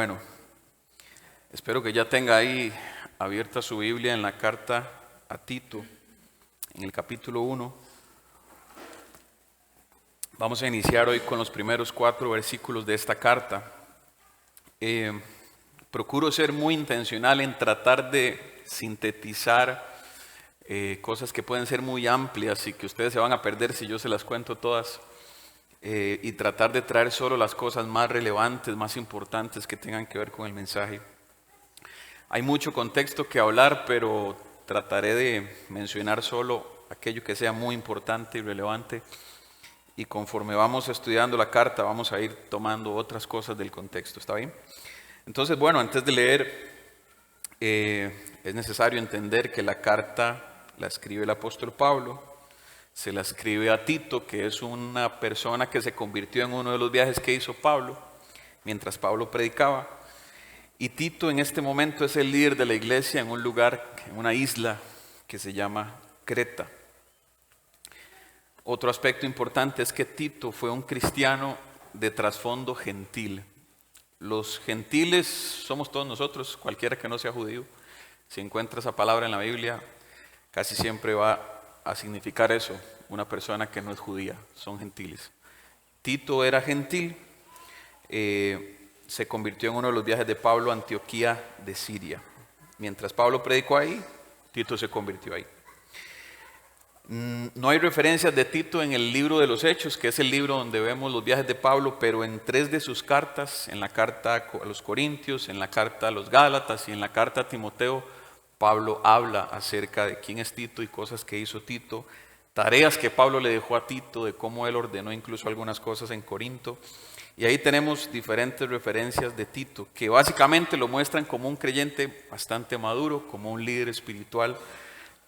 Bueno, espero que ya tenga ahí abierta su Biblia en la carta a Tito, en el capítulo 1. Vamos a iniciar hoy con los primeros 4 versículos de esta carta. Procuro ser muy intencional en tratar de sintetizar cosas que pueden ser muy amplias y que ustedes se van a perder si yo se las cuento todas. Y tratar de traer solo las cosas más relevantes, más importantes que tengan que ver con el mensaje. Hay mucho contexto que hablar, pero trataré de mencionar solo aquello que sea muy importante y relevante. Y conforme vamos estudiando la carta, vamos a ir tomando otras cosas del contexto, ¿está bien? Entonces, bueno, antes de leer, es necesario entender que la carta la escribe el apóstol Pablo. Se la escribe a Tito, que es una persona que se convirtió en uno de los viajes que hizo Pablo, mientras Pablo predicaba. Y Tito en este momento es el líder de la iglesia en un lugar, en una isla que se llama Creta. Otro aspecto importante es que Tito fue un cristiano de trasfondo gentil. Los gentiles somos todos nosotros, cualquiera que no sea judío. Si encuentra esa palabra en la Biblia, casi siempre va a significar eso, una persona que no es judía, son gentiles. Tito era gentil, se convirtió en uno de los viajes de Pablo a Antioquía de Siria. Mientras Pablo predicó ahí, Tito se convirtió ahí. No hay referencias de Tito en el libro de los Hechos, que es el libro donde vemos los viajes de Pablo, pero en 3 de sus cartas, en la carta a los Corintios, en la carta a los Gálatas y en la carta a Timoteo, Pablo habla acerca de quién es Tito y cosas que hizo Tito, tareas que Pablo le dejó a Tito, de cómo él ordenó incluso algunas cosas en Corinto. Y ahí tenemos diferentes referencias de Tito, que básicamente lo muestran como un creyente bastante maduro, como un líder espiritual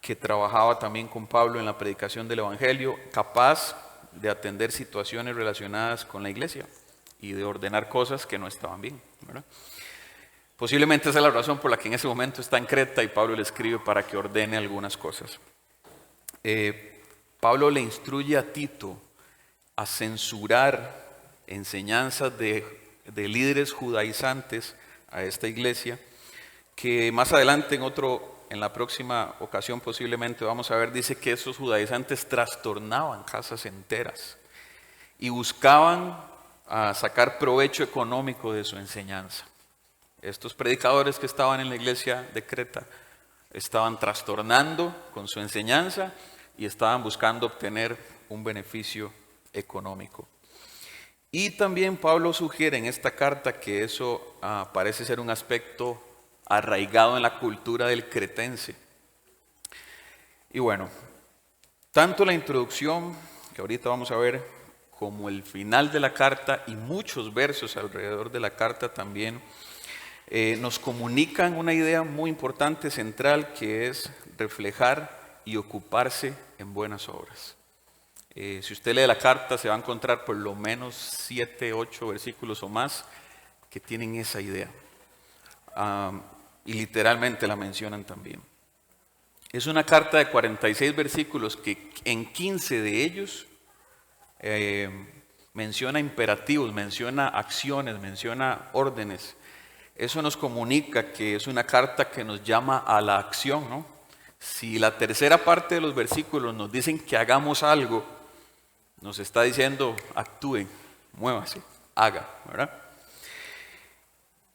que trabajaba también con Pablo en la predicación del Evangelio, capaz de atender situaciones relacionadas con la iglesia y de ordenar cosas que no estaban bien, ¿verdad? Posiblemente esa es la razón por la que en ese momento está en Creta y Pablo le escribe para que ordene algunas cosas. Pablo le instruye a Tito a censurar enseñanzas de líderes judaizantes a esta iglesia, que más adelante en la próxima ocasión posiblemente vamos a ver, dice que esos judaizantes trastornaban casas enteras y buscaban sacar provecho económico de su enseñanza. Estos predicadores que estaban en la iglesia de Creta estaban trastornando con su enseñanza y estaban buscando obtener un beneficio económico. Y también Pablo sugiere en esta carta que eso parece ser un aspecto arraigado en la cultura del cretense. Y bueno, tanto la introducción, que ahorita vamos a ver, como el final de la carta y muchos versos alrededor de la carta también nos comunican una idea muy importante, central, que es reflejar y ocuparse en buenas obras. Si usted lee la carta se va a encontrar por lo menos 7, 8 versículos o más que tienen esa idea. Y literalmente la mencionan también. Es una carta de 46 versículos que en 15 de ellos menciona imperativos, menciona acciones, menciona órdenes. Eso nos comunica que es una carta que nos llama a la acción, ¿no? Si la tercera parte de los versículos nos dicen que hagamos algo, nos está diciendo actúen, muévase, haga, ¿verdad?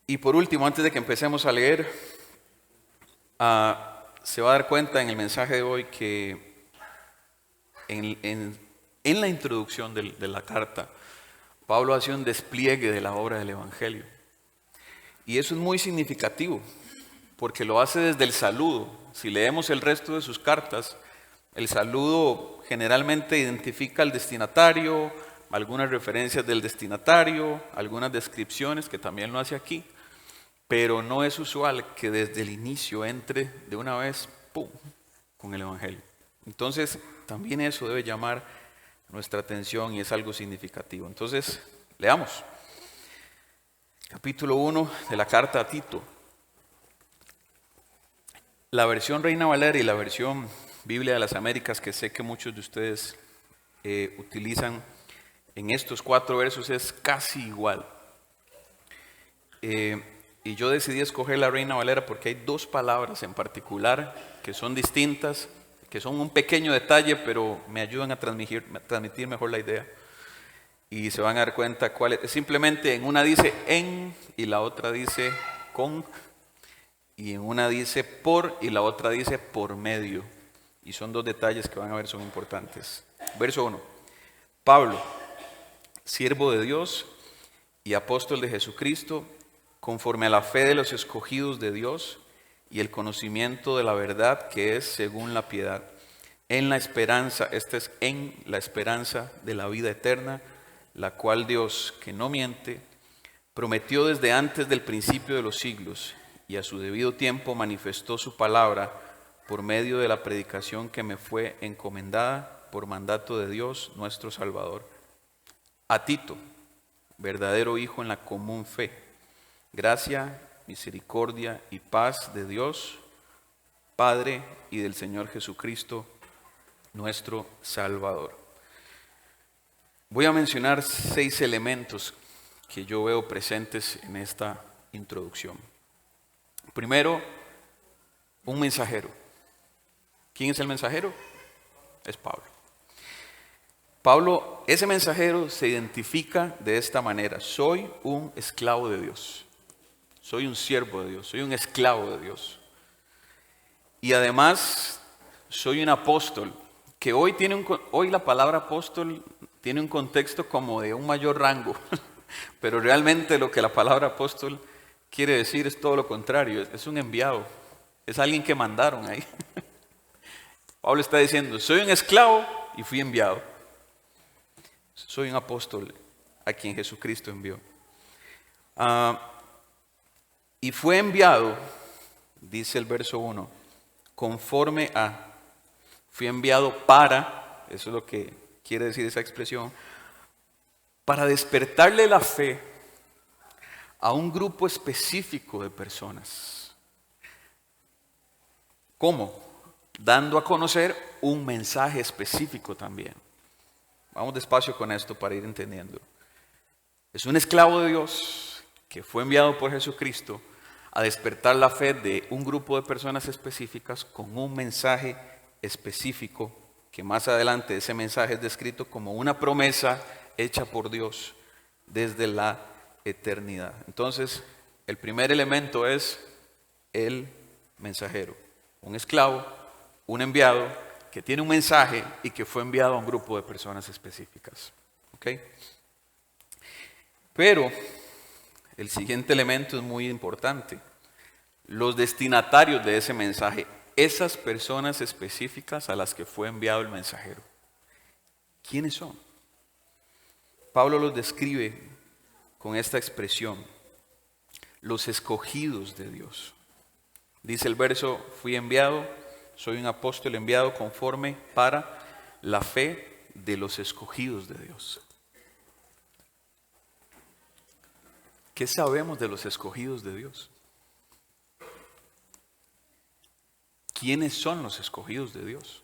Y por último, antes de que empecemos a leer, se va a dar cuenta en el mensaje de hoy que en la introducción de la carta, Pablo hace un despliegue de la obra del Evangelio. Y eso es muy significativo, porque lo hace desde el saludo. Si leemos el resto de sus cartas, el saludo generalmente identifica al destinatario, algunas referencias del destinatario, algunas descripciones, que también lo hace aquí, pero no es usual que desde el inicio entre de una vez, ¡pum!, con el Evangelio. Entonces, también eso debe llamar nuestra atención y es algo significativo. Entonces, leamos. Capítulo 1 de la carta a Tito. La versión Reina Valera y la versión Biblia de las Américas, que sé que muchos de ustedes utilizan en estos 4 versos, es casi igual. y yo decidí escoger la Reina Valera porque hay dos palabras en particular que son distintas, que son un pequeño detalle, pero me ayudan a transmitir mejor la idea. Y se van a dar cuenta cuál es. Simplemente en una dice en y la otra dice con. Y en una dice por y la otra dice por medio. Y son dos detalles que van a ver son importantes. Verso 1. Pablo, siervo de Dios y apóstol de Jesucristo, conforme a la fe de los escogidos de Dios y el conocimiento de la verdad que es según la piedad, en la esperanza, esta es en la esperanza de la vida eterna, la cual Dios, que no miente, prometió desde antes del principio de los siglos y a su debido tiempo manifestó su palabra por medio de la predicación que me fue encomendada por mandato de Dios nuestro Salvador. A Tito, verdadero hijo en la común fe, gracia, misericordia y paz de Dios, Padre y del Señor Jesucristo, nuestro Salvador. Voy a mencionar 6 elementos que yo veo presentes en esta introducción. Primero, un mensajero. ¿Quién es el mensajero? Es Pablo. Pablo, ese mensajero se identifica de esta manera: soy un esclavo de Dios, soy un siervo de Dios, soy un esclavo de Dios. Y además, soy un apóstol, que hoy la palabra apóstol tiene un contexto como de un mayor rango, pero realmente lo que la palabra apóstol quiere decir es todo lo contrario, es un enviado, es alguien que mandaron ahí. Pablo está diciendo, soy un esclavo y fui enviado. Soy un apóstol a quien Jesucristo envió. Y fue enviado, dice el verso 1, conforme a, fui enviado para, eso es lo que quiere decir esa expresión, para despertarle la fe a un grupo específico de personas. ¿Cómo? Dando a conocer un mensaje específico también. Vamos despacio con esto para ir entendiendo. Es un esclavo de Dios que fue enviado por Jesucristo a despertar la fe de un grupo de personas específicas con un mensaje específico, que más adelante ese mensaje es descrito como una promesa hecha por Dios desde la eternidad. Entonces, el primer elemento es el mensajero, un esclavo, un enviado que tiene un mensaje y que fue enviado a un grupo de personas específicas. ¿Ok? Pero el siguiente elemento es muy importante. Los destinatarios de ese mensaje, esas personas específicas a las que fue enviado el mensajero, ¿quiénes son? Pablo los describe con esta expresión: los escogidos de Dios. Dice el verso, fui enviado, soy un apóstol enviado conforme para la fe de los escogidos de Dios. ¿Qué sabemos de los escogidos de Dios? ¿Quiénes son los escogidos de Dios?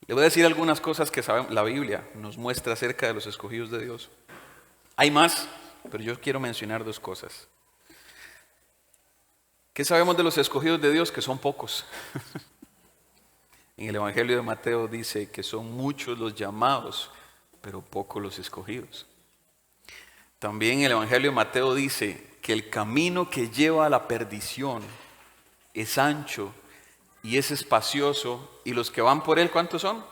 Le voy a decir algunas cosas que sabemos, la Biblia nos muestra acerca de los escogidos de Dios. Hay más, pero yo quiero mencionar 2 cosas. ¿Qué sabemos de los escogidos de Dios? Que son pocos. En el Evangelio de Mateo dice que son muchos los llamados, pero pocos los escogidos. También el Evangelio de Mateo dice que el camino que lleva a la perdición es ancho y es espacioso, y los que van por él, ¿cuántos son?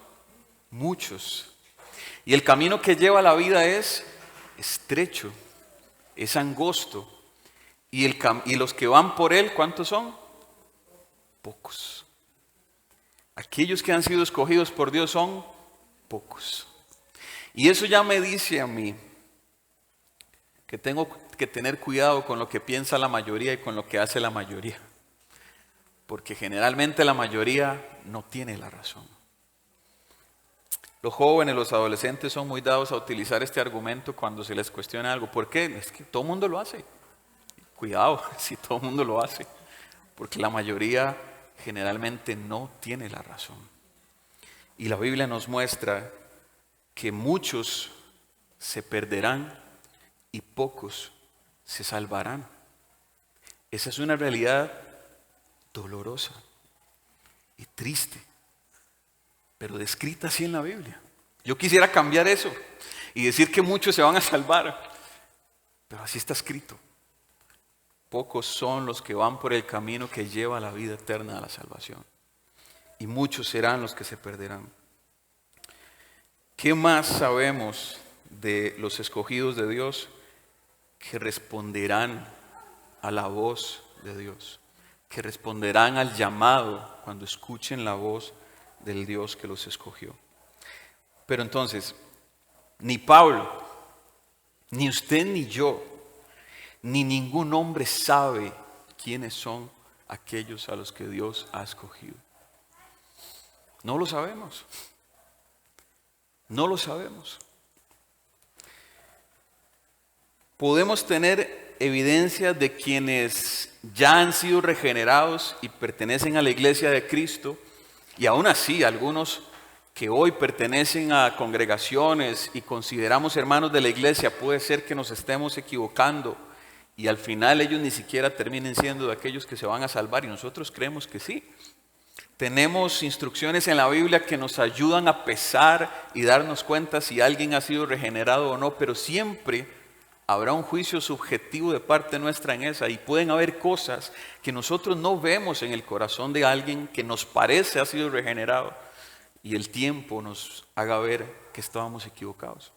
Muchos. Y el camino que lleva a la vida es estrecho, es angosto, y los que van por él, ¿cuántos son? Pocos. Aquellos que han sido escogidos por Dios son pocos. Y eso ya me dice a mí que tengo que tener cuidado con lo que piensa la mayoría y con lo que hace la mayoría. Porque generalmente la mayoría no tiene la razón. Los jóvenes, los adolescentes son muy dados a utilizar este argumento cuando se les cuestiona algo. ¿Por qué? Es que todo el mundo lo hace. Cuidado si todo el mundo lo hace. Porque la mayoría generalmente no tiene la razón. Y la Biblia nos muestra que muchos se perderán y pocos se salvarán. Esa es una realidad dolorosa y triste, pero descrita así en la Biblia. Yo quisiera cambiar eso y decir que muchos se van a salvar, pero así está escrito. Pocos son los que van por el camino que lleva a la vida eterna, a la salvación. Y muchos serán los que se perderán. ¿Qué más sabemos de los escogidos de Dios? Que responderán a la voz de Dios. Que responderán al llamado cuando escuchen la voz del Dios que los escogió. Pero entonces, ni Pablo, ni usted ni yo, ni ningún hombre sabe quiénes son aquellos a los que Dios ha escogido. No lo sabemos. No lo sabemos. Podemos tener evidencia de quienes ya han sido regenerados y pertenecen a la iglesia de Cristo, y aún así algunos que hoy pertenecen a congregaciones y consideramos hermanos de la iglesia, puede ser que nos estemos equivocando y al final ellos ni siquiera terminen siendo de aquellos que se van a salvar, y nosotros creemos que sí. Tenemos instrucciones en la Biblia que nos ayudan a pesar y darnos cuenta si alguien ha sido regenerado o no, pero siempre habrá un juicio subjetivo de parte nuestra en esa, y pueden haber cosas que nosotros no vemos en el corazón de alguien que nos parece ha sido regenerado, y el tiempo nos haga ver que estábamos equivocados.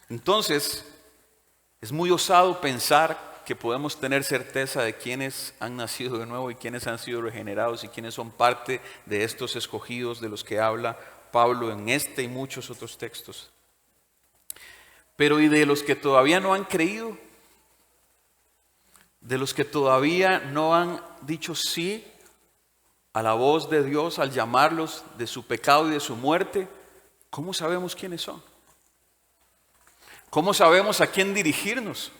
Entonces, es muy osado pensar que podemos tener certeza de quiénes han nacido de nuevo y quiénes han sido regenerados y quiénes son parte de estos escogidos de los que habla Pablo en este y muchos otros textos. Pero ¿y de los que todavía no han creído? De los que todavía no han dicho sí a la voz de Dios al llamarlos de su pecado y de su muerte, ¿cómo sabemos quiénes son? ¿Cómo sabemos a quién dirigirnos?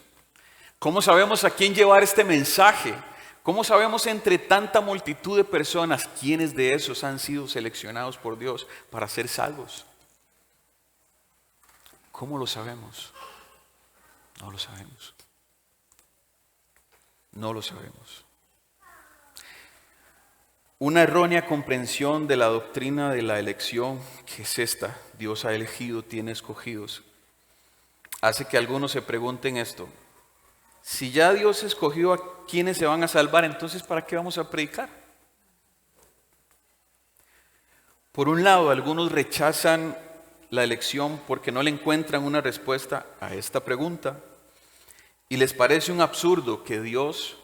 ¿Cómo sabemos a quién llevar este mensaje? ¿Cómo sabemos entre tanta multitud de personas quiénes de esos han sido seleccionados por Dios para ser salvos? ¿Cómo lo sabemos? No lo sabemos. No lo sabemos. Una errónea comprensión de la doctrina de la elección, que es esta: Dios ha elegido, tiene escogidos, hace que algunos se pregunten esto: si ya Dios escogió a quienes se van a salvar, entonces ¿para qué vamos a predicar? Por un lado, algunos rechazan la elección porque no le encuentran una respuesta a esta pregunta y les parece un absurdo que Dios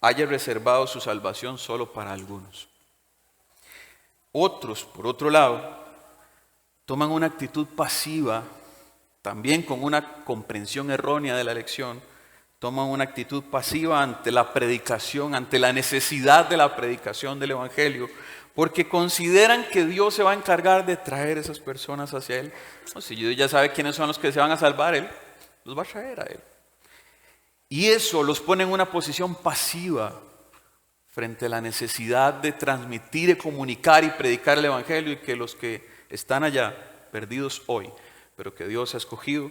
haya reservado su salvación solo para algunos. Otros, por otro lado, toman una actitud pasiva, también con una comprensión errónea de la elección. Toman una actitud pasiva ante la predicación, ante la necesidad de la predicación del Evangelio, porque consideran que Dios se va a encargar de traer esas personas hacia Él. No, si Dios ya sabe quiénes son los que se van a salvar, Él los va a traer a Él. Y eso los pone en una posición pasiva frente a la necesidad de transmitir, y comunicar y predicar el Evangelio, y que los que están allá perdidos hoy, pero que Dios ha escogido,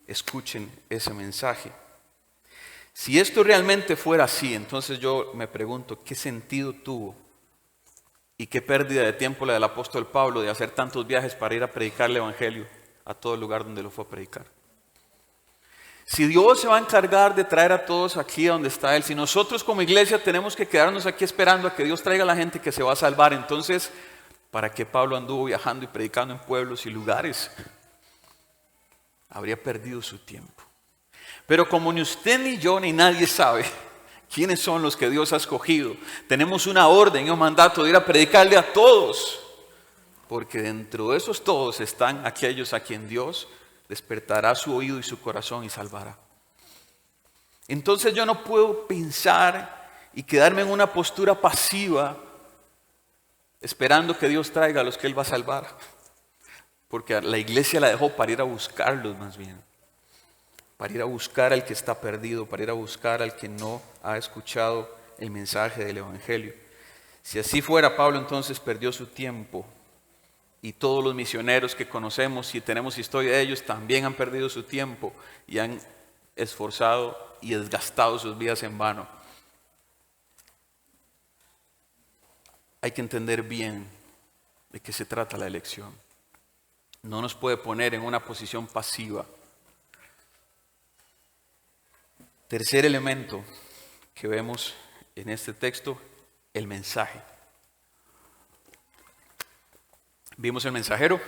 escuchen ese mensaje. Si esto realmente fuera así, entonces yo me pregunto, ¿qué sentido tuvo y qué pérdida de tiempo la del apóstol Pablo de hacer tantos viajes para ir a predicar el Evangelio a todo el lugar donde lo fue a predicar? Si Dios se va a encargar de traer a todos aquí a donde está Él, si nosotros como iglesia tenemos que quedarnos aquí esperando a que Dios traiga a la gente que se va a salvar, entonces, ¿para qué Pablo anduvo viajando y predicando en pueblos y lugares? Habría perdido su tiempo. Pero como ni usted ni yo ni nadie sabe quiénes son los que Dios ha escogido, tenemos una orden y un mandato de ir a predicarle a todos, porque dentro de esos todos están aquellos a quien Dios despertará su oído y su corazón y salvará. Entonces yo no puedo pensar y quedarme en una postura pasiva esperando que Dios traiga a los que Él va a salvar, porque la iglesia la dejó para ir a buscarlos más bien. Para ir a buscar al que está perdido, para ir a buscar al que no ha escuchado el mensaje del Evangelio. Si así fuera, Pablo entonces perdió su tiempo Y todos los misioneros que conocemos y tenemos historia de ellos también han perdido su tiempo y han esforzado y desgastado sus vidas en vano. Hay que entender bien de qué se trata la elección. No nos puede poner en una posición pasiva. Tercer elemento que vemos en este texto, el mensaje. Vimos el mensajero,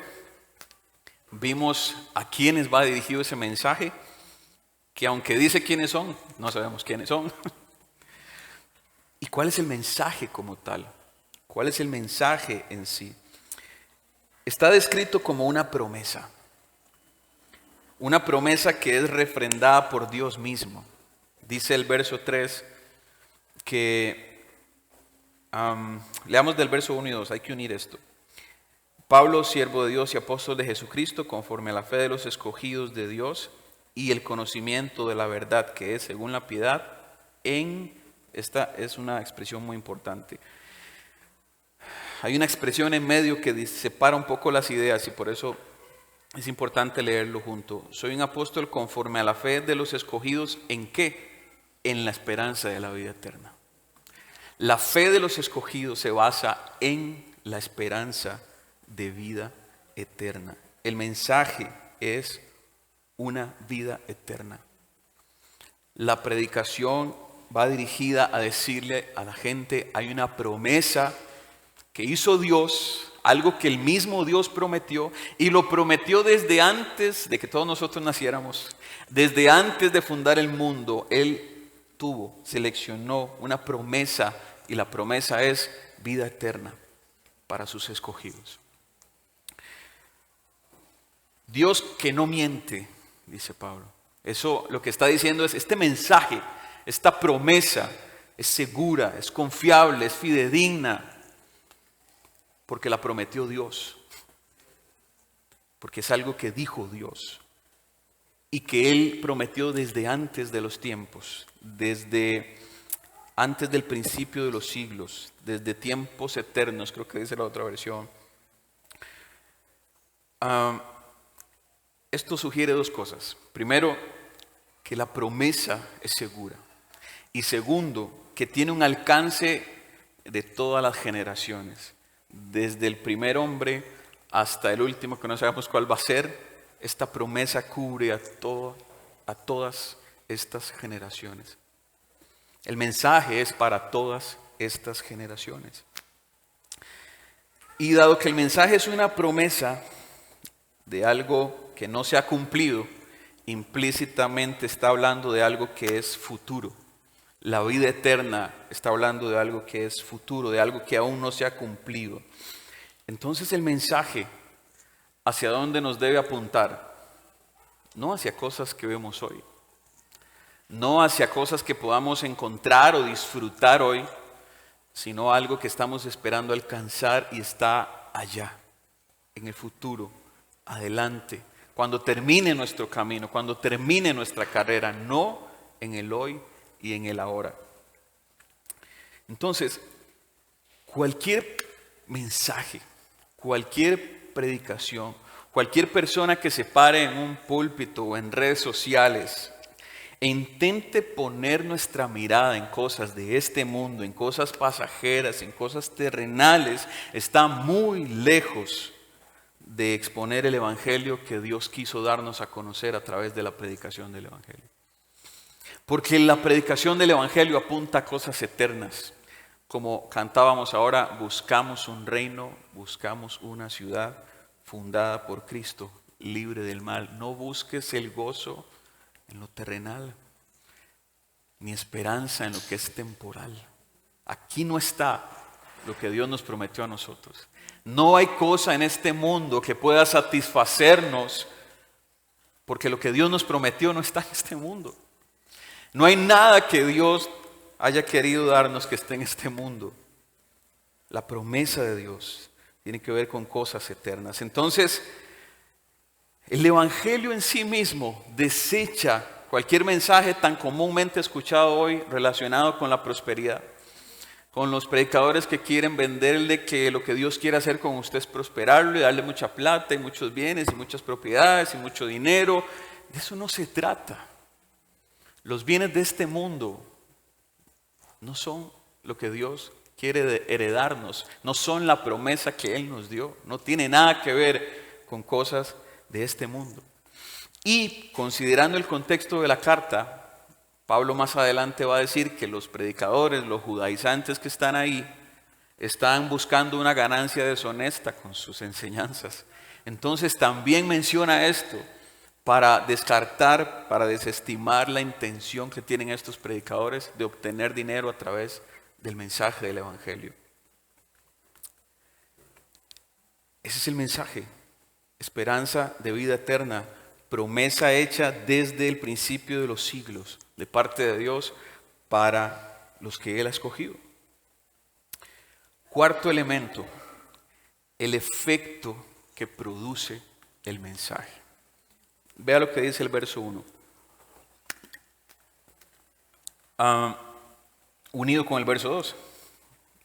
vimos a quiénes va dirigido ese mensaje, que aunque dice quiénes son, no sabemos quiénes son. ¿Y cuál es el mensaje como tal? ¿Cuál es el mensaje en sí? Está descrito como una promesa que es refrendada por Dios mismo. Dice el verso 3 que, leamos del verso 1 y 2, hay que unir esto. Pablo, siervo de Dios y apóstol de Jesucristo, conforme a la fe de los escogidos de Dios y el conocimiento de la verdad que es según la piedad, esta es una expresión muy importante. Hay una expresión en medio que separa un poco las ideas y por eso es importante leerlo junto. Soy un apóstol conforme a la fe de los escogidos, ¿en qué? En la esperanza de la vida eterna. La fe de los escogidos se basa en la esperanza de vida eterna. El mensaje es una vida eterna. La predicación va dirigida a decirle a la gente, hay una promesa que hizo Dios, algo que el mismo Dios prometió, y lo prometió desde antes de que todos nosotros naciéramos, desde antes de fundar el mundo. Él seleccionó una promesa, y la promesa es vida eterna para sus escogidos. Dios que no miente, dice Pablo. Eso lo que está diciendo es, este mensaje, esta promesa es segura, es confiable, es fidedigna, porque la prometió Dios, porque es algo que dijo Dios y que Él prometió desde antes de los tiempos, desde antes del principio de los siglos, desde tiempos eternos, creo que dice la otra versión. Esto sugiere dos cosas. Primero, que la promesa es segura. Y segundo, que tiene un alcance de todas las generaciones. Desde el primer hombre hasta el último, que no sabemos cuál va a ser, esta promesa cubre a todas estas generaciones. El mensaje es para todas estas generaciones. Y dado que el mensaje es una promesa de algo que no se ha cumplido, implícitamente está hablando de algo que es futuro. La vida eterna está hablando de algo que es futuro, de algo que aún no se ha cumplido. Entonces el mensaje, ¿hacia dónde nos debe apuntar? No hacia cosas que vemos hoy, no hacia cosas que podamos encontrar o disfrutar hoy, sino algo que estamos esperando alcanzar y está allá, en el futuro, adelante, cuando termine nuestro camino, cuando termine nuestra carrera, no en el hoy y en el ahora. Entonces, cualquier mensaje, cualquier predicación, cualquier persona que se pare en un púlpito o en redes sociales e intente poner nuestra mirada en cosas de este mundo, en cosas pasajeras, en cosas terrenales, está muy lejos de exponer el evangelio que Dios quiso darnos a conocer a través de la predicación del evangelio. Porque la predicación del evangelio apunta a cosas eternas. Como cantábamos ahora, buscamos un reino, buscamos una ciudad fundada por Cristo, libre del mal. No busques el gozo en lo terrenal, ni esperanza en lo que es temporal. Aquí no está lo que Dios nos prometió a nosotros. No hay cosa en este mundo que pueda satisfacernos, porque lo que Dios nos prometió no está en este mundo. No hay nada que Dios haya querido darnos que esté en este mundo. La promesa de Dios tiene que ver con cosas eternas. Entonces, el evangelio en sí mismo desecha cualquier mensaje tan comúnmente escuchado hoy relacionado con la prosperidad. con los predicadores que quieren venderle que lo que Dios quiere hacer con usted es prosperarlo y darle mucha plata y muchos bienes y muchas propiedades y mucho dinero. De eso no se trata. Los bienes de este mundo no son lo que Dios quiere heredarnos, no son la promesa que Él nos dio, no tiene nada que ver con cosas de este mundo. Y considerando el contexto de la carta, Pablo más adelante va a decir que los predicadores, los judaizantes que están ahí, están buscando una ganancia deshonesta con sus enseñanzas. Entonces también menciona esto para descartar, para desestimar la intención que tienen estos predicadores de obtener dinero a través del mensaje del Evangelio. Ese es el mensaje: esperanza de vida eterna, promesa hecha desde el principio de los siglos, de parte de Dios para los que Él ha escogido. Cuarto elemento, el efecto que produce el mensaje. Vea lo que dice el verso 1. Unido con el verso 2.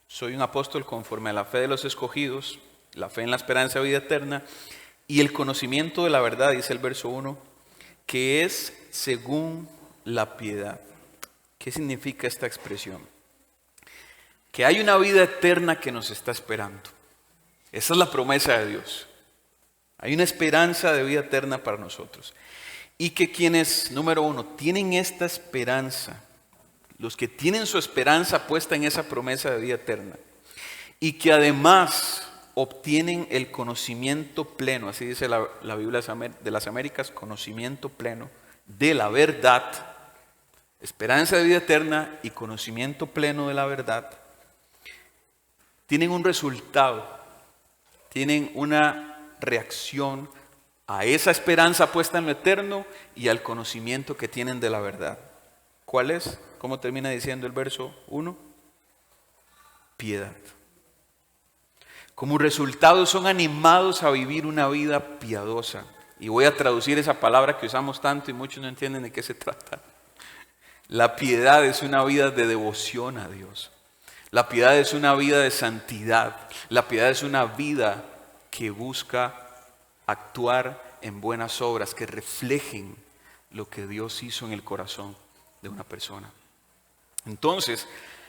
Soy un apóstol conforme a la fe de los escogidos, la fe en la esperanza de vida eterna y el conocimiento de la verdad, dice el verso 1, que es según la piedad. ¿Qué significa esta expresión? Que hay una vida eterna que nos está esperando. Esa es la promesa de Dios. Hay una esperanza de vida eterna para nosotros. Y que quienes, número 1, tienen esta esperanza, los que tienen su esperanza puesta en esa promesa de vida eterna, y que además obtienen el conocimiento pleno, así dice la Biblia de las Américas, conocimiento pleno de la verdad, esperanza de vida eterna y conocimiento pleno de la verdad, tienen un resultado, tienen una reacción a esa esperanza puesta en lo eterno y al conocimiento que tienen de la verdad. ¿Cuál es? ¿Cómo termina diciendo el verso 1? Piedad. Como resultado son animados a vivir una vida piadosa. Y voy a traducir esa palabra que usamos tanto y muchos no entienden de qué se trata. La piedad es una vida de devoción a Dios. La piedad es una vida de santidad. La piedad es una vida que busca actuar en buenas obras que reflejen lo que Dios hizo en el corazón de una persona. Entonces,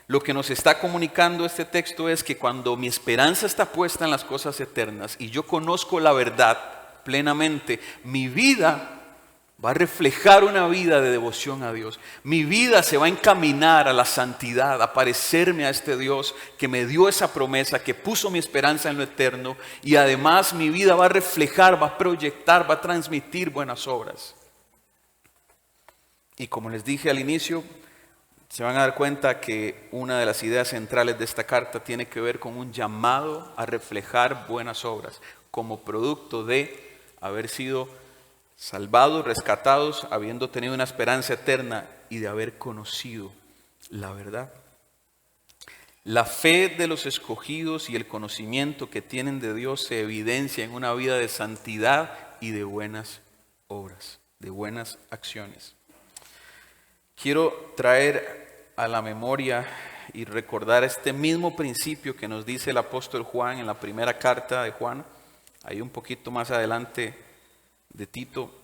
lo que nos está comunicando este texto es que cuando mi esperanza está puesta en las cosas eternas y yo conozco la verdad plenamente, mi vida va a reflejar una vida de devoción a Dios. Mi vida se va a encaminar a la santidad, a parecerme a este Dios que me dio esa promesa, que puso mi esperanza en lo eterno, y además mi vida va a reflejar, va a proyectar, va a transmitir buenas obras. Y como les dije al inicio, se van a dar cuenta que una de las ideas centrales de esta carta tiene que ver con un llamado a reflejar buenas obras como producto de haber sido salvados, rescatados, habiendo tenido una esperanza eterna y de haber conocido la verdad. La fe de los escogidos y el conocimiento que tienen de Dios se evidencia en una vida de santidad y de buenas obras, de buenas acciones. Quiero traer a la memoria y recordar este mismo principio que nos dice el apóstol Juan en la primera carta de Juan, ahí un poquito más adelante de Tito.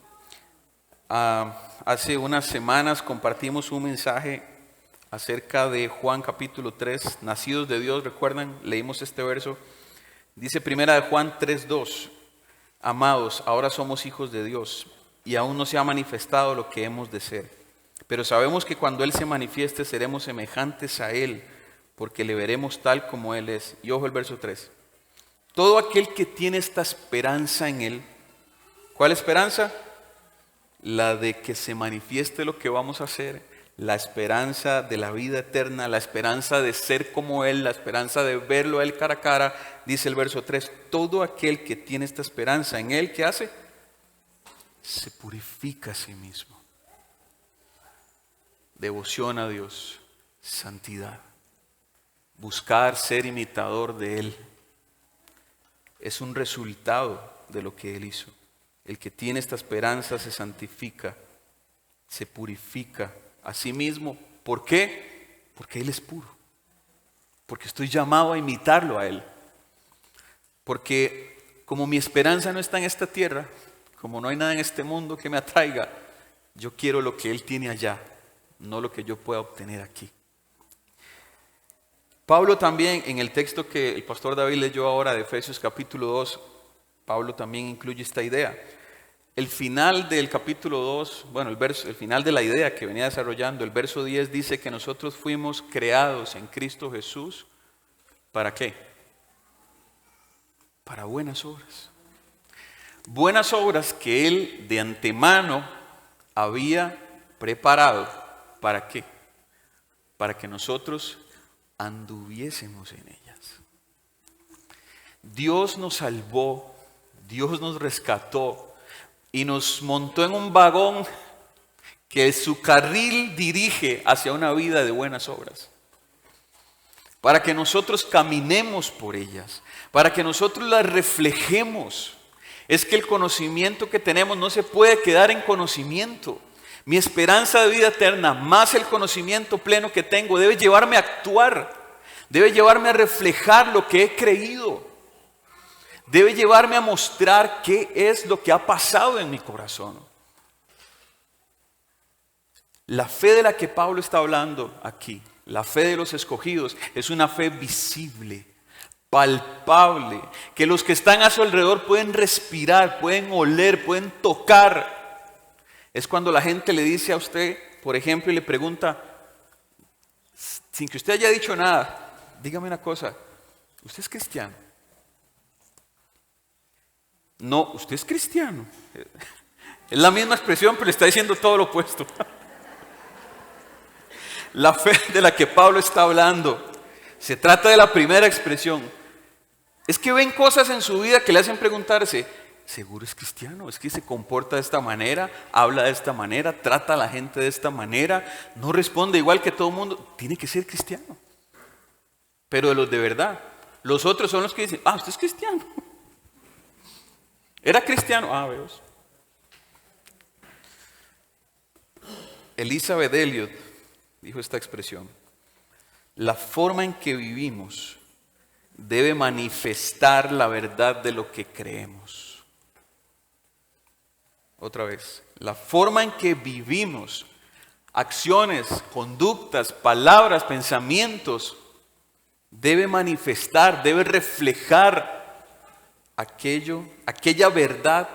Hace unas semanas compartimos un mensaje acerca de Juan capítulo 3, nacidos de Dios, ¿recuerdan? Leímos este verso. Dice primera de Juan 3:2, amados, ahora somos hijos de Dios y aún no se ha manifestado lo que hemos de ser. Pero sabemos que cuando Él se manifieste seremos semejantes a Él, porque le veremos tal como Él es. Y ojo el verso 3. Todo aquel que tiene esta esperanza en Él, ¿cuál esperanza? La de que se manifieste lo que vamos a hacer, la esperanza de la vida eterna, la esperanza de ser como Él, la esperanza de verlo a Él cara a cara, dice el verso 3. Todo aquel que tiene esta esperanza en Él, ¿qué hace? Se purifica a sí mismo. Devoción a Dios, santidad, buscar ser imitador de Él, es un resultado de lo que Él hizo. El que tiene esta esperanza se santifica, se purifica a sí mismo. ¿Por qué? Porque Él es puro. porque estoy llamado a imitarlo a Él. Porque como mi esperanza no está en esta tierra, como no hay nada en este mundo que me atraiga, yo quiero lo que Él tiene allá, no lo que yo pueda obtener aquí. Pablo también, en el texto que el pastor David leyó ahora de Efesios capítulo 2, Pablo también incluye esta idea. El final del capítulo 2, bueno, el final de la idea que venía desarrollando, el verso 10 dice que nosotros fuimos creados en Cristo Jesús. ¿Para qué? Para buenas obras. Buenas obras que Él de antemano había preparado. ¿Para qué? Para que nosotros anduviésemos en ellas. Dios nos salvó, Dios nos rescató y nos montó en un vagón que su carril dirige hacia una vida de buenas obras. Para que nosotros caminemos por ellas, para que nosotros las reflejemos. Es que el conocimiento que tenemos no se puede quedar en conocimiento. Mi esperanza de vida eterna, más el conocimiento pleno que tengo, debe llevarme a actuar, debe llevarme a reflejar lo que he creído, debe llevarme a mostrar qué es lo que ha pasado en mi corazón. La fe de la que Pablo está hablando aquí, la fe de los escogidos, es una fe visible, palpable, que los que están a su alrededor pueden respirar, pueden oler, pueden tocar. Es cuando la gente le dice a usted, por ejemplo, y le pregunta, sin que usted haya dicho nada, dígame una cosa, ¿usted es cristiano? No, usted es cristiano. Es la misma expresión, pero le está diciendo todo lo opuesto. La fe de la que Pablo está hablando, se trata de la primera expresión. Es que ven cosas en su vida que le hacen preguntarse, ¿seguro es cristiano? ¿Es que se comporta de esta manera? ¿Habla de esta manera? ¿Trata a la gente de esta manera? ¿No responde igual que todo el mundo? Tiene que ser cristiano. Pero de los de verdad. Los otros son los que dicen, usted es cristiano. ¿Era cristiano? Veos. Elizabeth Elliot dijo esta expresión: la forma en que vivimos debe manifestar la verdad de lo que creemos. Otra vez, la forma en que vivimos, acciones, conductas, palabras, pensamientos, debe manifestar, debe reflejar aquella verdad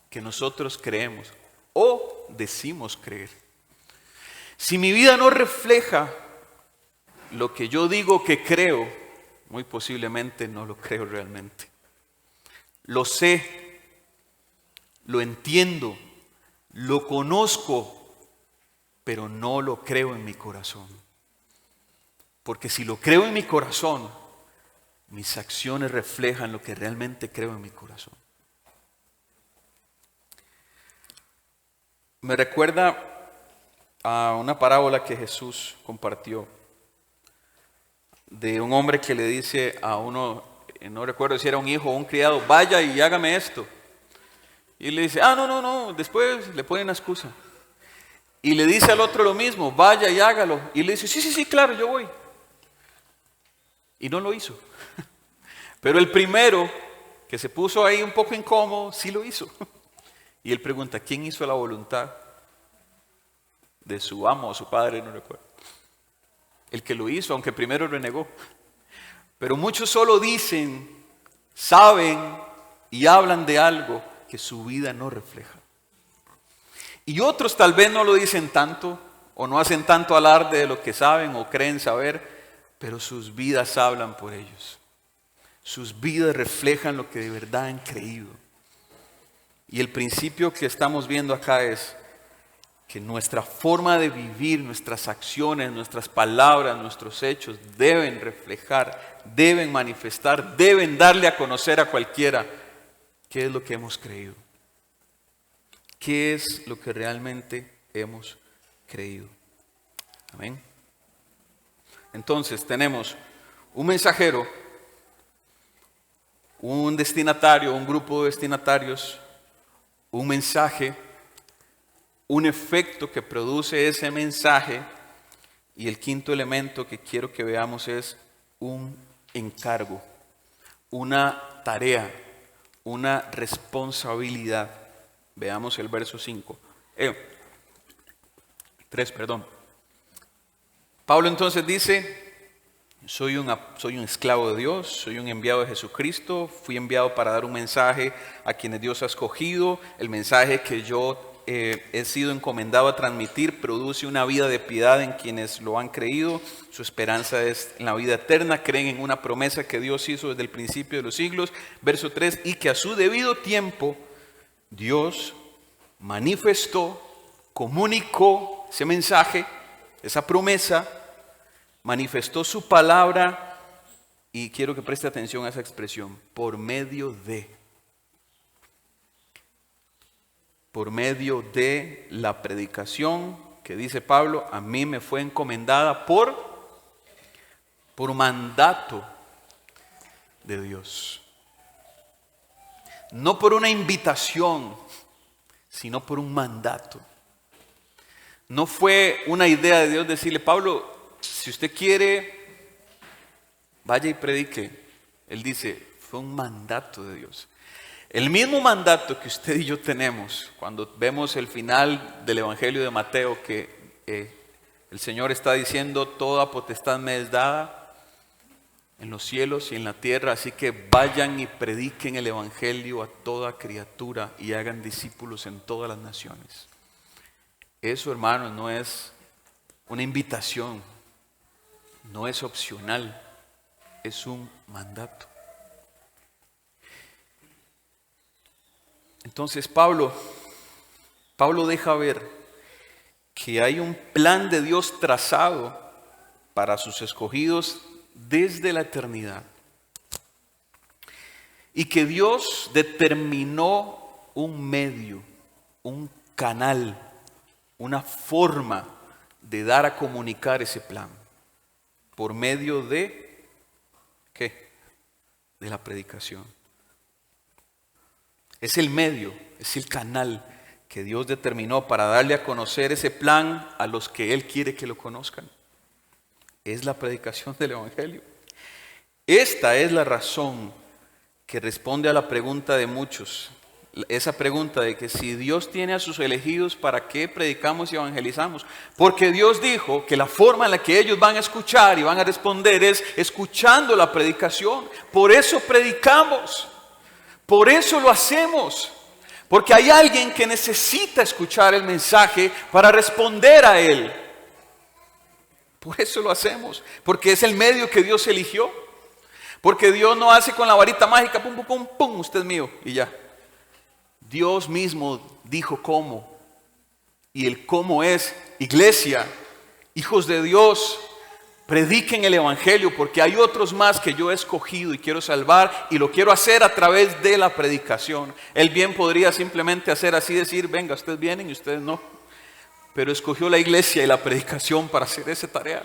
que nosotros creemos o decimos creer. Si mi vida no refleja lo que yo digo que creo, muy posiblemente no lo creo realmente. Lo sé, lo entiendo, lo conozco, pero no lo creo en mi corazón. Porque si lo creo en mi corazón, mis acciones reflejan lo que realmente creo en mi corazón. Me recuerda a una parábola que Jesús compartió de un hombre que le dice a uno, no recuerdo si era un hijo o un criado, vaya y hágame esto. Y le dice, no, después le ponen una excusa. Y le dice al otro lo mismo, vaya y hágalo. Y le dice, sí, claro, yo voy. Y no lo hizo. Pero el primero, que se puso ahí un poco incómodo, sí lo hizo. Y él pregunta, ¿quién hizo la voluntad de su amo o su padre? No recuerdo. El que lo hizo, aunque primero renegó. Pero muchos solo dicen, saben y hablan de algo que su vida no refleja. Y otros tal vez no lo dicen tanto o no hacen tanto alarde de lo que saben o creen saber, pero sus vidas hablan por ellos. Sus vidas reflejan lo que de verdad han creído. Y el principio que estamos viendo acá es que nuestra forma de vivir, nuestras acciones, nuestras palabras, nuestros hechos deben reflejar, deben manifestar, deben darle a conocer a cualquiera qué es lo que hemos creído. ¿Qué es lo que realmente hemos creído? Amén. Entonces tenemos un mensajero, un destinatario, un grupo de destinatarios, un mensaje, un efecto que produce ese mensaje, y el quinto elemento que quiero que veamos es un encargo, una tarea, una responsabilidad. Veamos el verso 3, perdón. Pablo entonces dice: soy un esclavo de Dios, soy un enviado de Jesucristo, fui enviado para dar un mensaje a quienes Dios ha escogido. El mensaje que yo he sido encomendado a transmitir produce una vida de piedad en quienes lo han creído. Su esperanza es en la vida eterna, creen en una promesa que Dios hizo desde el principio de los siglos. Verso 3, y que a su debido tiempo Dios manifestó, comunicó ese mensaje, esa promesa, manifestó su palabra, y quiero que preste atención a esa expresión, por medio de la predicación que dice Pablo, a mí me fue encomendada por mandato de Dios. No por una invitación, sino por un mandato. No fue una idea de Dios decirle: Pablo, si usted quiere, vaya y predique. Él dice, fue un mandato de Dios. El mismo mandato que usted y yo tenemos cuando vemos el final del Evangelio de Mateo, que el Señor está diciendo: toda potestad me es dada en los cielos y en la tierra, así que vayan y prediquen el Evangelio a toda criatura y hagan discípulos en todas las naciones. Eso, hermanos, no es una invitación, no es opcional, es un mandato. Entonces Pablo deja ver que hay un plan de Dios trazado para sus escogidos desde la eternidad, y que Dios determinó un medio, un canal, una forma de dar a comunicar ese plan por medio de ¿qué? De la predicación. Es el medio, es el canal que Dios determinó para darle a conocer ese plan a los que Él quiere que lo conozcan. Es la predicación del Evangelio. Esta es la razón que responde a la pregunta de muchos. Esa pregunta de que si Dios tiene a sus elegidos, ¿para qué predicamos y evangelizamos? Porque Dios dijo que la forma en la que ellos van a escuchar y van a responder es escuchando la predicación. Por eso predicamos. Por eso lo hacemos, porque hay alguien que necesita escuchar el mensaje para responder a él. Por eso lo hacemos, porque es el medio que Dios eligió. Porque Dios no hace con la varita mágica, pum, pum, pum, pum, usted es mío y ya. Dios mismo dijo cómo, y el cómo es: iglesia, hijos de Dios, prediquen el Evangelio, porque hay otros más que yo he escogido y quiero salvar, y lo quiero hacer a través de la predicación. Él bien podría simplemente hacer así, decir: venga, ustedes vienen y ustedes no. Pero escogió la iglesia y la predicación para hacer esa tarea.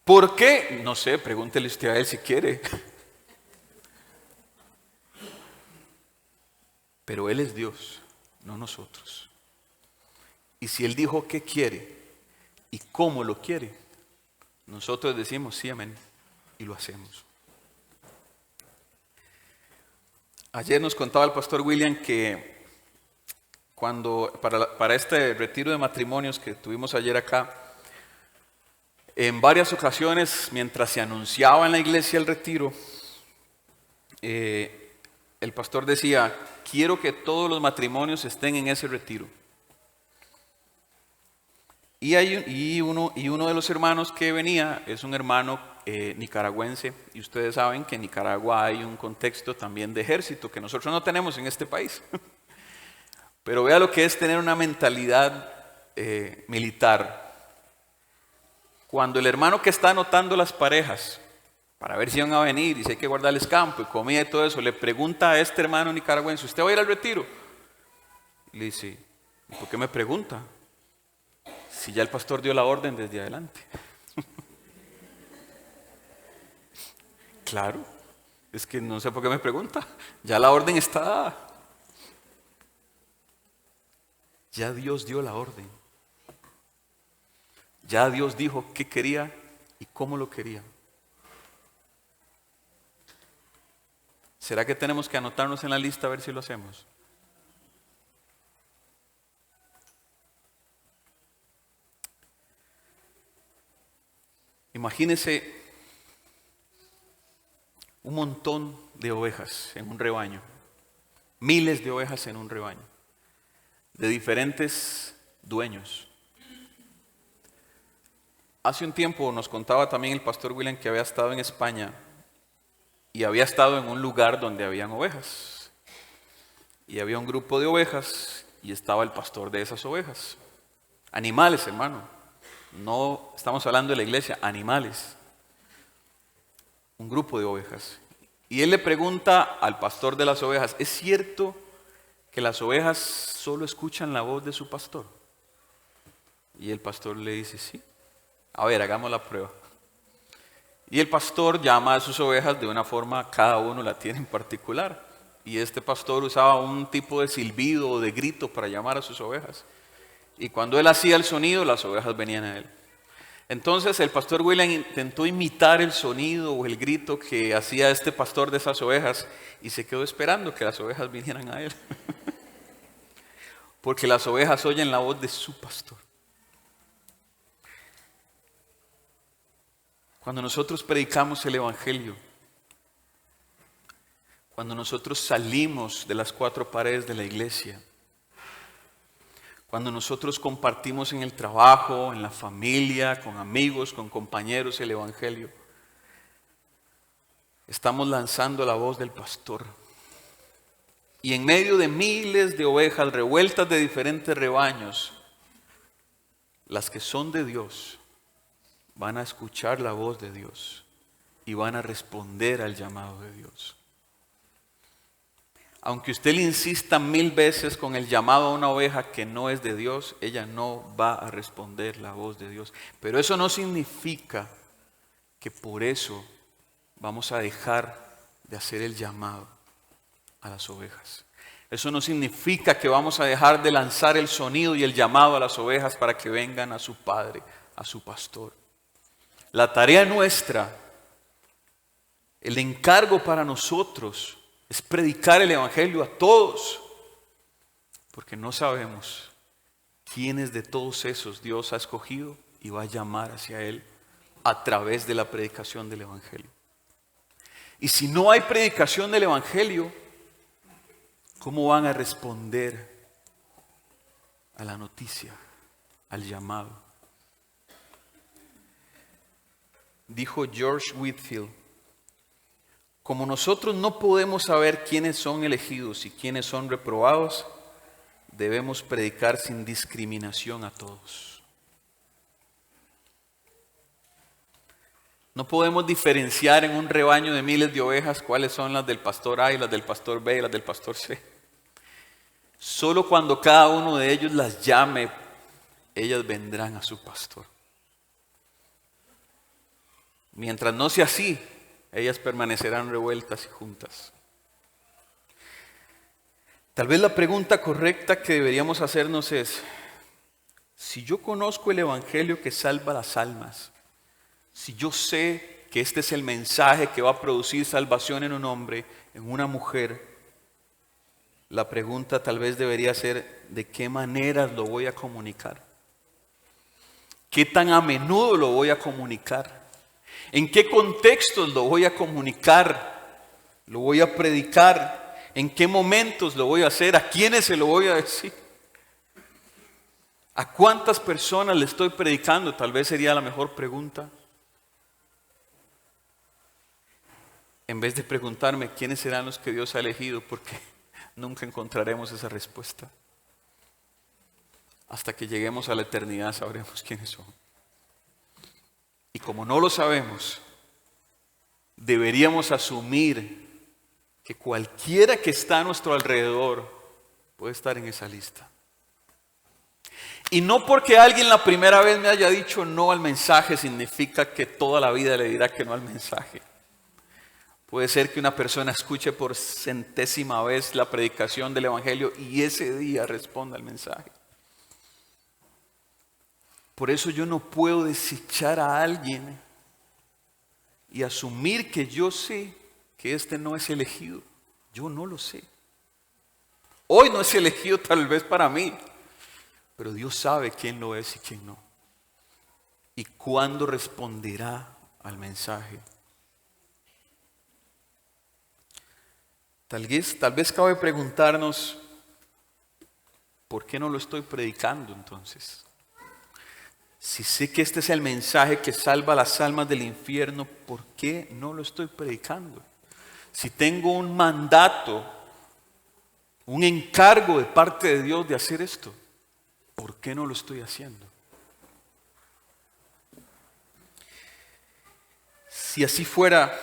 ¿Por qué? No sé, pregúntele usted a él si quiere. Pero Él es Dios, no nosotros. Y si Él dijo qué quiere y cómo lo quiere, nosotros decimos sí, amén, y lo hacemos. Ayer nos contaba el pastor William que cuando para este retiro de matrimonios que tuvimos ayer acá, en varias ocasiones, mientras se anunciaba en la iglesia el retiro, el pastor decía: quiero que todos los matrimonios estén en ese retiro. Y uno de los hermanos que venía es un hermano nicaragüense, y ustedes saben que en Nicaragua hay un contexto también de ejército que nosotros no tenemos en este país. Pero vea lo que es tener una mentalidad militar. Cuando el hermano que está anotando las parejas para ver si van a venir y si hay que guardarles campo y comida y todo eso, le pregunta a este hermano nicaragüense: ¿usted va a ir al retiro? Y le dice: ¿y por qué me pregunta? Si ya el pastor dio la orden desde adelante. Claro, es que no sé por qué me pregunta. Ya la orden está dada. Ya Dios dio la orden. Ya Dios dijo qué quería y cómo lo quería. ¿Será que tenemos que anotarnos en la lista a ver si lo hacemos? Imagínese un montón de ovejas en un rebaño, miles de ovejas en un rebaño, de diferentes dueños. Hace un tiempo nos contaba también el pastor William que había estado en España y había estado en un lugar donde habían ovejas. Y había un grupo de ovejas y estaba el pastor de esas ovejas. Animales, hermano. No estamos hablando de la iglesia, animales. Un grupo de ovejas. Y él le pregunta al pastor de las ovejas, ¿es cierto que las ovejas solo escuchan la voz de su pastor? Y el pastor le dice, sí. A ver, hagamos la prueba. Y el pastor llama a sus ovejas de una forma, cada uno la tiene en particular. Y este pastor usaba un tipo de silbido o de grito para llamar a sus ovejas. Y cuando él hacía el sonido, las ovejas venían a él. Entonces el pastor William intentó imitar el sonido o el grito que hacía este pastor de esas ovejas y se quedó esperando que las ovejas vinieran a él. Porque las ovejas oyen la voz de su pastor. Cuando nosotros predicamos el Evangelio, cuando nosotros salimos de las cuatro paredes de la iglesia, cuando nosotros compartimos en el trabajo, en la familia, con amigos, con compañeros el Evangelio, estamos lanzando la voz del pastor. Y en medio de miles de ovejas revueltas de diferentes rebaños, las que son de Dios van a escuchar la voz de Dios y van a responder al llamado de Dios. Aunque usted le insista 1000 veces con el llamado a una oveja que no es de Dios, ella no va a responder la voz de Dios. Pero eso no significa que por eso vamos a dejar de hacer el llamado a las ovejas. Eso no significa que vamos a dejar de lanzar el sonido y el llamado a las ovejas para que vengan a su padre, a su pastor. La tarea nuestra, el encargo para nosotros es predicar el Evangelio a todos, porque no sabemos quiénes de todos esos Dios ha escogido y va a llamar hacia Él a través de la predicación del Evangelio. Y si no hay predicación del Evangelio, ¿cómo van a responder a la noticia, al llamado? Dijo George Whitefield, como nosotros no podemos saber quiénes son elegidos y quiénes son reprobados, debemos predicar sin discriminación a todos. No podemos diferenciar en un rebaño de miles de ovejas cuáles son las del pastor A y las del pastor B y las del pastor C. Solo cuando cada uno de ellos las llame, ellas vendrán a su pastor. Mientras no sea así, ellas permanecerán revueltas y juntas. Tal vez la pregunta correcta que deberíamos hacernos es, si yo conozco el Evangelio que salva las almas, si yo sé que este es el mensaje que va a producir salvación en un hombre, en una mujer, la pregunta tal vez debería ser, ¿de qué maneras lo voy a comunicar? ¿Qué tan a menudo lo voy a comunicar? ¿En qué contextos lo voy a comunicar? ¿Lo voy a predicar? ¿En qué momentos lo voy a hacer? ¿A quiénes se lo voy a decir? ¿A cuántas personas le estoy predicando? Tal vez sería la mejor pregunta. En vez de preguntarme quiénes serán los que Dios ha elegido, porque nunca encontraremos esa respuesta. Hasta que lleguemos a la eternidad sabremos quiénes son. Y como no lo sabemos, deberíamos asumir que cualquiera que está a nuestro alrededor puede estar en esa lista. Y no porque alguien la primera vez me haya dicho no al mensaje significa que toda la vida le dirá que no al mensaje. Puede ser que una persona escuche por 100ª vez la predicación del Evangelio y ese día responda al mensaje. Por eso yo no puedo desechar a alguien y asumir que yo sé que este no es elegido. Yo no lo sé. Hoy no es elegido tal vez para mí, pero Dios sabe quién lo es y quién no. Y cuándo responderá al mensaje. Tal vez cabe preguntarnos, ¿por qué no lo estoy predicando entonces? Si sé que este es el mensaje que salva las almas del infierno, ¿por qué no lo estoy predicando? Si tengo un mandato, un encargo de parte de Dios de hacer esto, ¿por qué no lo estoy haciendo? Si así fuera,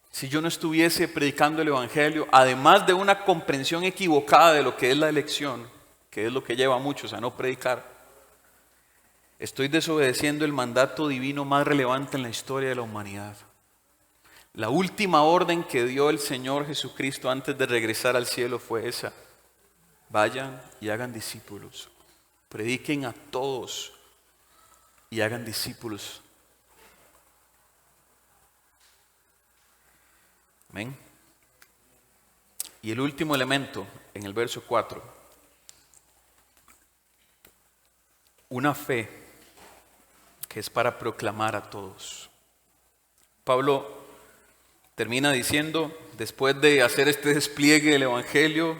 si yo no estuviese predicando el Evangelio, además de una comprensión equivocada de lo que es la elección, que es lo que lleva a muchos a no predicar, estoy desobedeciendo el mandato divino más relevante en la historia de la humanidad. La última orden que dio el Señor Jesucristo antes de regresar al cielo fue esa: vayan y hagan discípulos, prediquen a todos y hagan discípulos. Amén. Y el último elemento en el verso 4, una fe que es para proclamar a todos. Pablo termina diciendo, después de hacer este despliegue del Evangelio,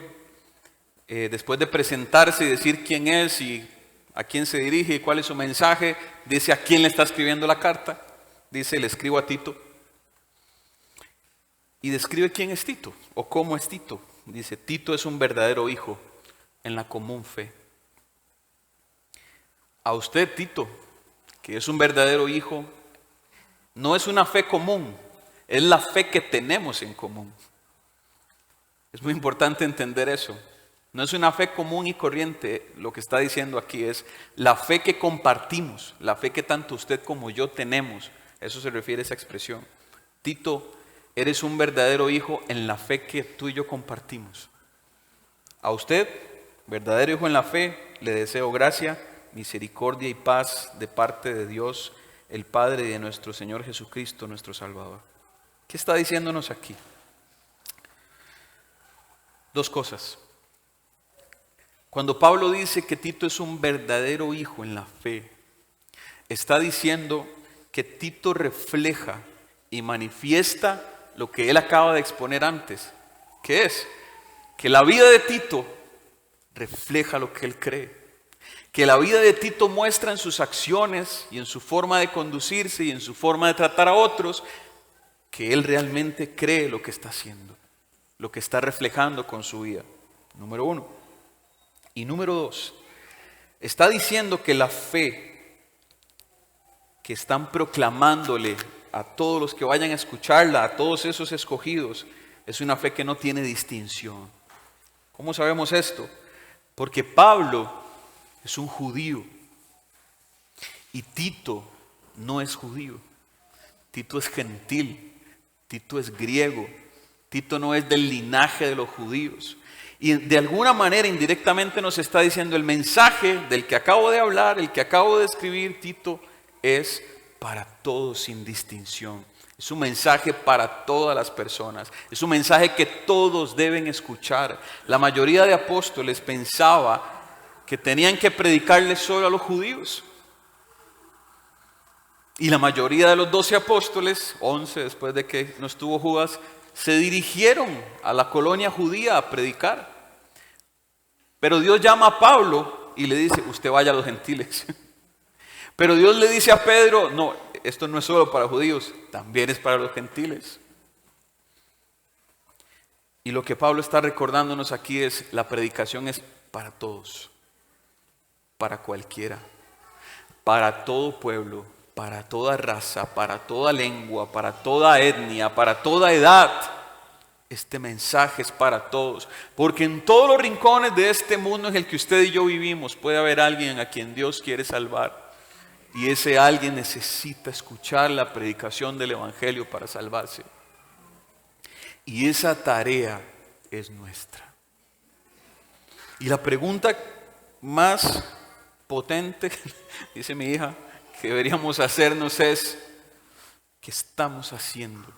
después de presentarse y decir quién es y a quién se dirige y cuál es su mensaje, dice a quién le está escribiendo la carta. Dice, le escribo a Tito. Y describe quién es Tito o cómo es Tito. Dice, Tito es un verdadero hijo en la común fe. A usted, Tito, que es un verdadero hijo, no es una fe común, es la fe que tenemos en común. Es muy importante entender eso. No es una fe común y corriente, lo que está diciendo aquí es la fe que compartimos, la fe que tanto usted como yo tenemos. Eso se refiere a esa expresión. Tito, eres un verdadero hijo en la fe que tú y yo compartimos. A usted, verdadero hijo en la fe, le deseo gracia, misericordia y paz de parte de Dios, el Padre y de nuestro Señor Jesucristo, nuestro Salvador. ¿Qué está diciéndonos aquí? Dos cosas. Cuando Pablo dice que Tito es un verdadero hijo en la fe, está diciendo que Tito refleja y manifiesta lo que él acaba de exponer antes. ¿Qué es? Que la vida de Tito refleja lo que él cree. Que la vida de Tito muestra en sus acciones y en su forma de conducirse y en su forma de tratar a otros que él realmente cree lo que está haciendo, lo que está reflejando con su vida. Número uno. Y número dos, está diciendo que la fe que están proclamándole a todos los que vayan a escucharla, a todos esos escogidos, es una fe que no tiene distinción. ¿Cómo sabemos esto? Porque Pablo es un judío y Tito no es judío. Tito es gentil, Tito es griego, Tito no es del linaje de los judíos. Y de alguna manera indirectamente nos está diciendo el mensaje del que acabo de hablar, el que acabo de escribir, Tito, es para todos sin distinción. Es un mensaje para todas las personas. Es un mensaje que todos deben escuchar. La mayoría de apóstoles pensaba que tenían que predicarle solo a los judíos. Y la mayoría de los 12 apóstoles, 11 después de que no estuvo Judas, se dirigieron a la colonia judía a predicar. Pero Dios llama a Pablo y le dice, usted vaya a los gentiles. Pero Dios le dice a Pedro, no, esto no es solo para judíos, también es para los gentiles. Y lo que Pablo está recordándonos aquí es, la predicación es para todos, para cualquiera, para todo pueblo, para toda raza, para toda lengua, para toda etnia, para toda edad. Este mensaje es para todos, porque en todos los rincones de este mundo en el que usted y yo vivimos puede haber alguien a quien Dios quiere salvar. Y ese alguien necesita escuchar la predicación del Evangelio para salvarse. Y esa tarea es nuestra. Y la pregunta más potente, dice mi hija, que deberíamos hacernos es, ¿Qué estamos haciendo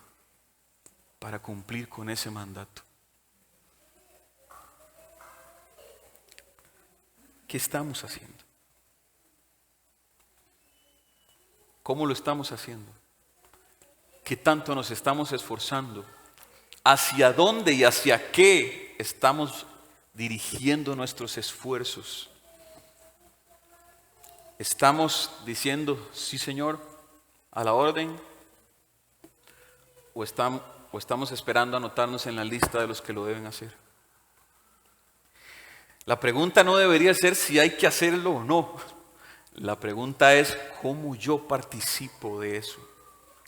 para cumplir con ese mandato? ¿Qué estamos haciendo? ¿Cómo lo estamos haciendo? ¿Qué tanto nos estamos esforzando? ¿Hacia dónde y hacia qué estamos dirigiendo nuestros esfuerzos? ¿Estamos diciendo, sí Señor, a la orden? ¿O estamos esperando anotarnos en la lista de los que lo deben hacer? La pregunta no debería ser si hay que hacerlo o no. La pregunta es cómo yo participo de eso.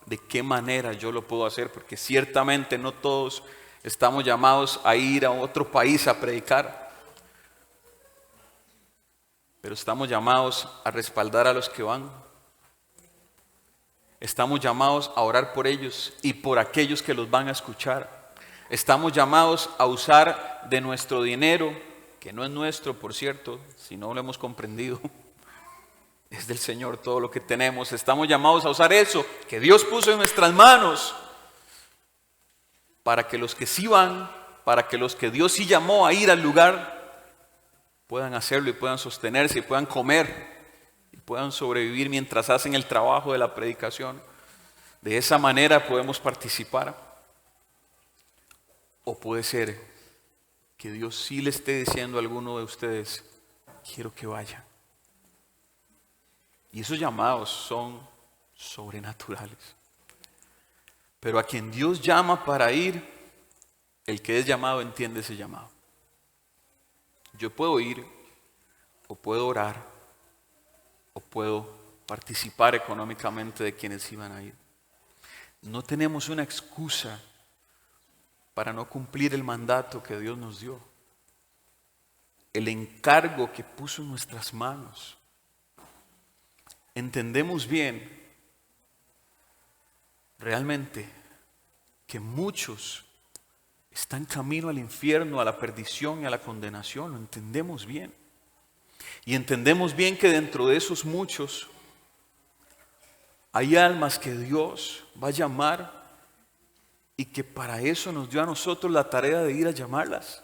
¿De qué manera yo lo puedo hacer? Porque ciertamente no todos estamos llamados a ir a otro país a predicar. Pero estamos llamados a respaldar a los que van. Estamos llamados a orar por ellos y por aquellos que los van a escuchar. Estamos llamados a usar de nuestro dinero, que no es nuestro, por cierto, si no lo hemos comprendido. Es del Señor todo lo que tenemos. Estamos llamados a usar eso que Dios puso en nuestras manos para que los que sí van, para que los que Dios sí llamó a ir al lugar, puedan hacerlo y puedan sostenerse y puedan comer y puedan sobrevivir mientras hacen el trabajo de la predicación. De esa manera podemos participar. O puede ser que Dios sí le esté diciendo a alguno de ustedes, quiero que vaya. Y esos llamados son sobrenaturales. Pero a quien Dios llama para ir, el que es llamado entiende ese llamado. Yo puedo ir, o puedo orar, o puedo participar económicamente de quienes iban a ir. No tenemos una excusa para no cumplir el mandato que Dios nos dio. El encargo que puso en nuestras manos. Entendemos bien, realmente, que muchos están camino al infierno, a la perdición y a la condenación. Lo entendemos bien. Y entendemos bien que dentro de esos muchos hay almas que Dios va a llamar y que para eso nos dio a nosotros la tarea de ir a llamarlas.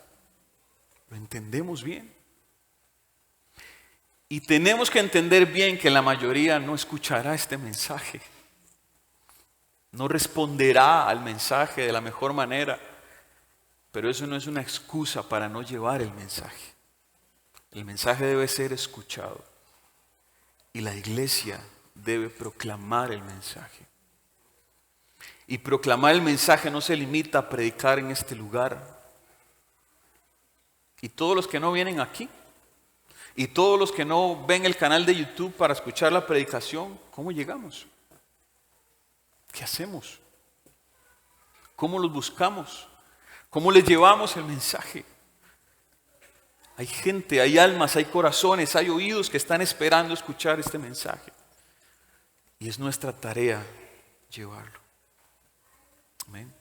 Lo entendemos bien. Y tenemos que entender bien que la mayoría no escuchará este mensaje. No responderá al mensaje de la mejor manera. Pero eso no es una excusa para no llevar el mensaje. El mensaje debe ser escuchado. Y la iglesia debe proclamar el mensaje. Y proclamar el mensaje no se limita a predicar en este lugar. Y todos los que no vienen aquí, y todos los que no ven el canal de YouTube para escuchar la predicación, ¿cómo llegamos? ¿Qué hacemos? ¿Cómo los buscamos? ¿Cómo les llevamos el mensaje? Hay gente, hay almas, hay corazones, hay oídos que están esperando escuchar este mensaje. Y es nuestra tarea llevarlo. Amén.